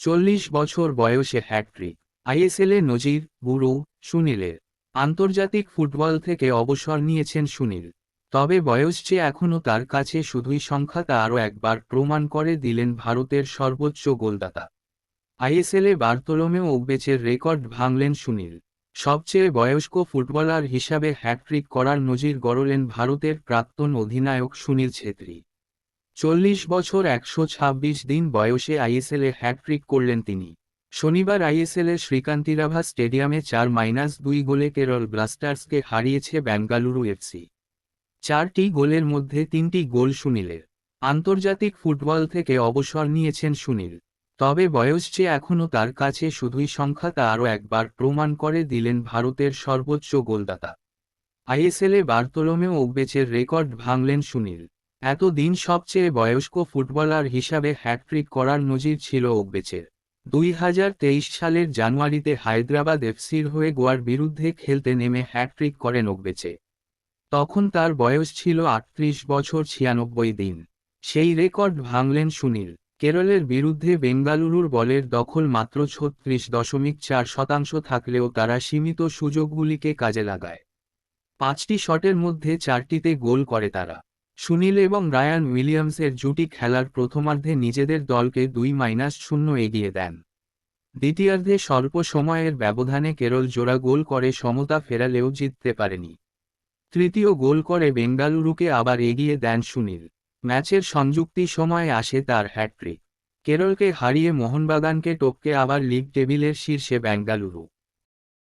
40 বছর বয়সে হ্যাটট্রিক। আইএসএলে নজির বুড়ো সুনীলের। আন্তর্জাতিক ফুটবল থেকে অবসর নিয়েছেন সুনীল। তবে বয়স যে এখনও তার কাছে শুধুই সংখ্যা তা আরও একবার প্রমাণ করে দিলেন ভারতের সর্বোচ্চ গোলদাতা। আইএসএলে বার্তোলোমেও ওগবেচের রেকর্ড ভাঙলেন সুনীল। সবচেয়ে বয়স্ক ফুটবলার হিসাবে হ্যাটট্রিক করার নজির গড়লেন ভারতের প্রাক্তন অধিনায়ক সুনীল ছেত্রী। 40 বছর 126 দিন বয়সে আইএসএলে হ্যাটট্রিক করলেন তিনি। শনিবার আইএসএলের শ্রীকান্তিরাভা স্টেডিয়ামে 4-2 গোলে কেরল ব্লাস্টার্সকে হারিয়েছে বেঙ্গালুরু এফসি। 4টি গোলের মধ্যে 3টি গোল সুনীলের। আন্তর্জাতিক ফুটবল থেকে অবসর নিয়েছেন সুনীল। তবে বয়স যে এখনও তার কাছে শুধুই সংখ্যা তা আরও একবার প্রমাণ করে দিলেন ভারতের সর্বোচ্চ গোলদাতা। আইএসএলে বার্তোলোমেও ওগবেচের রেকর্ড ভাঙলেন সুনীল। এতদিন সবচেয়ে বয়স্ক ফুটবলার হিসাবে হ্যাটট্রিক করার নজির ছিল ওগবেচের। 2023 সালের জানুয়ারিতে হায়দ্রাবাদ এফসির হয়ে গোয়ার বিরুদ্ধে খেলতে নেমে হ্যাটট্রিক করেন ওগবেচে। তখন তার বয়স ছিল 38 বছর 96 দিন। সেই রেকর্ড ভাঙলেন সুনীল। কেরলের বিরুদ্ধে বেঙ্গালুরুর বলের দখল মাত্র 36.4% থাকলেও তারা সীমিত সুযোগগুলিকে কাজে লাগায়। 5টি শটের মধ্যে 4টিতে গোল করে তারা। সুনীল এবং রায়ান উইলিয়ামসের জুটি খেলার প্রথমার্ধে নিজেদের দলকে 2-0 এগিয়ে দেন। দ্বিতীয়ার্ধে স্বল্প সময়ের ব্যবধানে কেরল জোড়া গোল করে সমতা ফেরালেও জিততে পারেনি। তৃতীয় গোল করে বেঙ্গালুরুকে আবার এগিয়ে দেন সুনীল। ম্যাচের সংযুক্তি সময়ে আসে তার হ্যাটট্রিক। কেরলকে হারিয়ে মোহনবাগানকে টপকে আবার লিগ টেবিলের শীর্ষে বেঙ্গালুরু।